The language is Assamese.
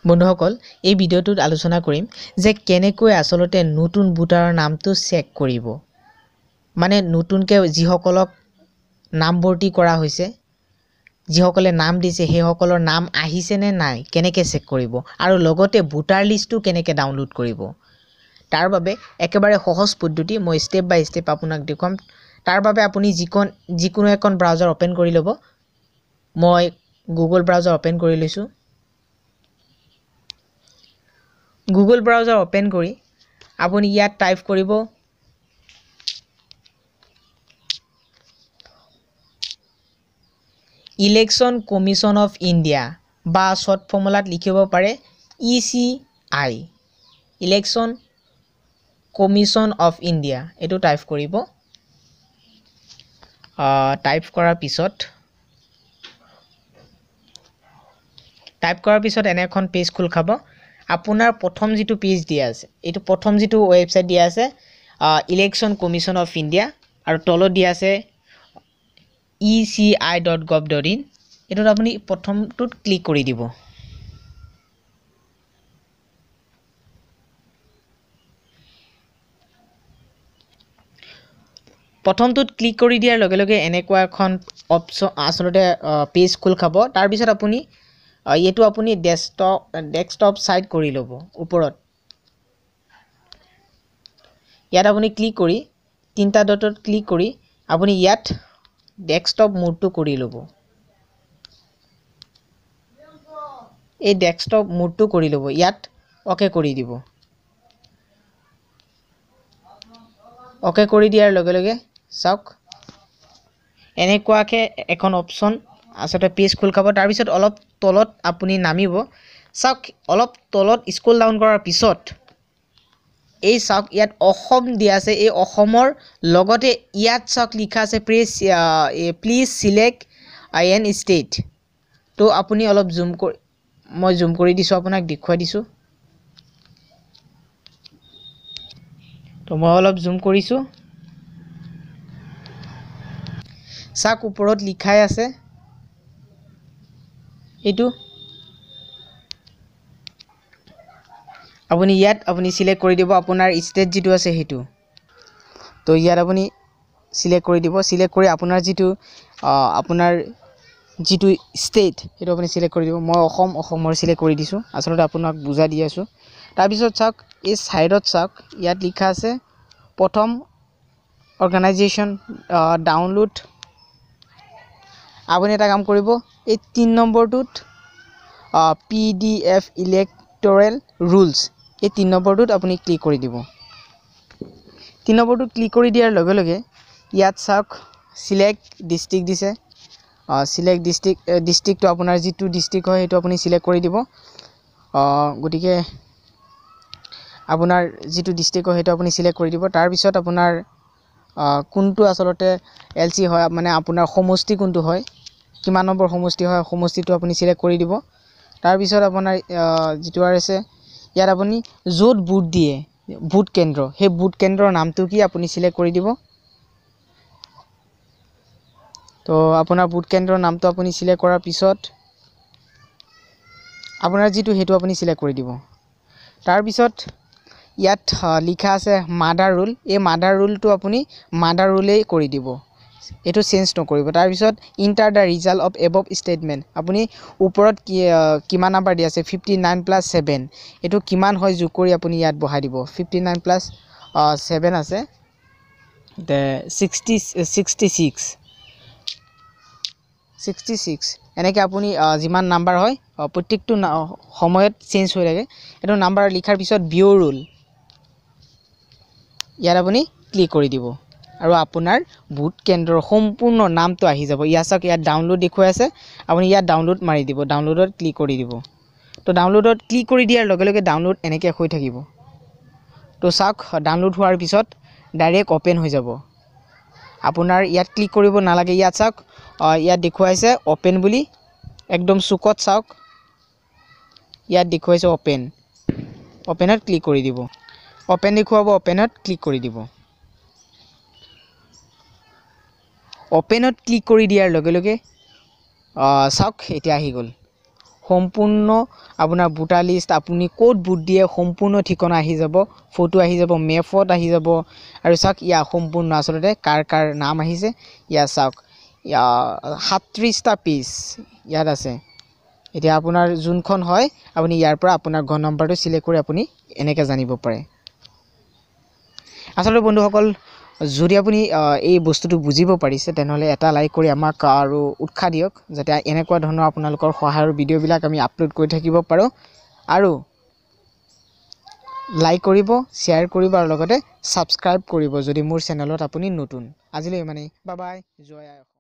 বন্ধুসকল এই ভিডিওটোত আলোচনা কৰিম যে কেনেকৈ আসলতে নতুন ভোটাৰৰ নামটো চেক কৰিব মানে নতুনকৈ যিসকলক নাম ভৰ্তি কৰা হৈছে যিসকলে নাম দিছে সেইসকলৰ নাম আহিছে নে নাই কেনেকৈ চেক কৰিব আৰু লগতে ভোটাৰ লিষ্টটো কেনেকৈ ডাউনলোড কৰিব তাৰ বাবে একেবাৰে সহজ পদ্ধতি মই স্টেপ বাই স্টেপ আপোনাক দেখুৱাম তাৰ বাবে আপুনি যিকোনো এখন ব্ৰাউজাৰ ওপেন কৰি ল'ব মই গুগল ব্ৰাউজাৰ ওপেন কৰি লৈছো Google browser open কৰি আপুনি ইয়াত টাইপ কৰিব Election Commission of India বা শৰ্ট ফৰ্মুলাত লিখিব পাৰে ECI Election Commission of India এটো টাইপ কৰিব টাইপ কৰাৰ পিছত এনে এখন পেজ খোল খাব আপোনাৰ প্ৰথম যেটো পেজ দিয়া আছে এটো প্ৰথম যেটো ওয়েবসাইট দিয়া আছে ইলেকশন কমিশন অফ ইন্ডিয়া আৰু তলত দিয়া আছে eci.gov.in এটোত আপুনি প্ৰথমটোত ক্লিক কৰি দিব প্ৰথমটোত ক্লিক কৰি দিয়াৰ লগে লগে এনেকুৱা এখন অপচন আসলতে পেজ খোল খাব তাৰ পিছত আপুনি এটো আপুনি ডেস্কটপ সাইড কৰি লব ওপৰত ইয়াত আপুনি ক্লিক কৰি তিনটা ডটত ক্লিক কৰি আপুনি ইয়াত ডেস্কটপ মোডটো কৰি লব এই ডেস্কটপ মোডটো কৰি লব ইয়াত ওকে কৰি দিব ওকে কৰি দিয়াৰ লগে লগে চাওক এনেকুৱাকে এখন অপচন আসলে পেজ খোল খাব তাৰ পিছত অলপ তলত আপুনি নামিব চাওক অলপ তলত স্ক্ৰল ডাউন কৰাৰ পিছত এই চাওক ইয়াত অসম দিয়া আছে এই অসমৰ লগতে ইয়াত চাওক লিখা আছে প্লিজ সিলেক্ট আইএন ষ্টেট তো আপুনি অলপ জুম কৰি মই জুম কৰি দিছো আপোনাক দেখুৱাই দিছো তো মই অলপ জুম কৰিছো চাওক ওপৰত লিখাই আছে এটো আপুনি ইয়াত আপুনি সিলেক্ট কৰি দিব আপোনাৰ ষ্টেট যেটো আছে হেতু তো ইয়াত আপুনি সিলেক্ট কৰি দিব সিলেক্ট কৰি আপোনাৰ যেটো ষ্টেট হেতু আপুনি সিলেক্ট কৰি দিব মই অসমৰ সিলেক্ট কৰি দিছো আসলতে আপোনাক বুজা দি আছো তাৰ পিছত চাওক এই সাইডত চাওক ইয়াত লিখা আছে প্ৰথম অৰ্গানাইজেচন ডাউনলোড আপুনি এটা কাম কৰিব এই 3 নম্বৰটোত PDF ইলেক্টৰেল ৰুলস এই 3 নম্বৰটোত আপুনি ক্লিক কৰি দিব 3 নম্বৰটোত ক্লিক কৰি দিয়াৰ লগে লগে ইয়াত চাওক সিলেক্ট ডিস্ট্ৰিক্ট দিছে সিলেক্ট ডিস্ট্ৰিক্টটো আপোনাৰ যেটো ডিস্ট্ৰিক্ট হয় হেতু আপুনি সিলেক্ট কৰি দিব গটিকে আপোনাৰ যেটো ডিস্ট্ৰিক্ট হয় হেতু আপুনি সিলেক্ট কৰি দিব তাৰ পিছত আপোনাৰ কোনটো আসলতে LC হয় মানে আপোনাৰ সমষ্টি কোনটো হয় কিমান নম্বৰ সমষ্টি হয় সমষ্টিটো আপুনি সিলেক্ট কৰি দিব তাৰ পিছত আপোনাৰ যেটো আছে ইয়াত আপুনি য'ত ভোট দিয়ে ভোট কেন্দ্ৰ হে ভোট কেন্দ্ৰৰ নামটো কি আপুনি সিলেক্ট কৰি দিব তো আপোনাৰ ভোট কেন্দ্ৰৰ নামটো আপুনি সিলেক্ট কৰাৰ পিছত আপোনাৰ যেটো হেতু আপুনি সিলেক্ট কৰি দিব তাৰ পিছত ইয়াত লিখা আছে মাদাৰ ৰুল এই মাদাৰ ৰুলটো আপুনি মাদাৰ ৰুলেই কৰি দিব এটো চেঞ্জ নকৰিব তাৰ পিছত enter the result of above statement আপুনি ওপৰত কিমান নাম্বাৰ দি আছে 59 + 7 এটো কিমান হয় যোগ কৰি আপুনি ইয়াত বহাই দিব 59 + 7 আছে তে 66 এনেকে আপুনি যিমান নাম্বাৰ হয় প্ৰত্যেকটো সময়ত চেঞ্জ হৈ থাকে এটো নাম্বাৰ লিখাৰ পিছত ভিউ ৰুল ইয়াত আপুনি ক্লিক কৰি দিব আৰু আপোনাৰ ভোট কেন্দ্ৰৰ সম্পূৰ্ণ নামটো আহি যাব ইয়াক ইয়াত ডাউনলোড দেখুৱাই আছে আপুনি ইয়াত ডাউনলোড মাৰি দিব ডাউনলোডত ক্লিক কৰি দিব তো ডাউনলোডত ক্লিক কৰি দিয়াৰ লগে লগে ডাউনলোড এনেকৈ হৈ থাকিব তো চাওক ডাউনলোড হোৱাৰ পিছত ডাইৰেক্ট ওপেন হৈ যাব আপোনাৰ ইয়াত ক্লিক কৰিব নালাগে ইয়াত চাওক ইয়াত দেখুৱাইছে ওপেন বুলি একদম সুকত চাওক ইয়াত দেখুৱাইছে ওপেনত ক্লিক কৰি দিব ওপেন দেখুৱাব ওপেনত ক্লিক কৰি দিব ওপেনত ক্লিক কৰি দিয়াৰ লগে লগে চাওক এতিয়া আহি গল সম্পূৰ্ণ আপোনাৰ বুটা লিষ্ট আপুনি ক'ত বুট দিয়ে সম্পূৰ্ণ ঠিকনা আহি যাব ফটো আহি যাব মেপত আহি যাব আৰু চাওক ইয়া সম্পূৰ্ণ আসলতে কাৰ নাম আহিছে ইয়া চাওক ইয়া 37টা পেজ ইয়াত আছে এতিয়া আপোনাৰ যোনখন হয় আপুনি ইয়াৰ পৰা আপোনাৰ ঘৰ নম্বৰটো সিলেক্ট কৰি আপুনি এনেকৈ জানিব পাৰে আসলে বন্ধুসকল যদি আপুনি এই বস্তুটো বুজিব পাৰিছে তেনেহলে এটা লাইক কৰি আমাক আৰু উৎসাহ দিয়ক যাতে এনেকুৱা ধৰণৰ আপোনালোকৰ সহায়ৰ ভিডিঅ'বিলাক আমি আপলোড কৰি থাকিব পাৰো আৰু লাইক কৰিব শ্বেয়াৰ কৰিব আৰু লগতে সাবস্ক্ৰাইব কৰিব যদি মোৰ চেনেলত আপুনি নতুন আজিলৈ মানে বাই বাই জয় আই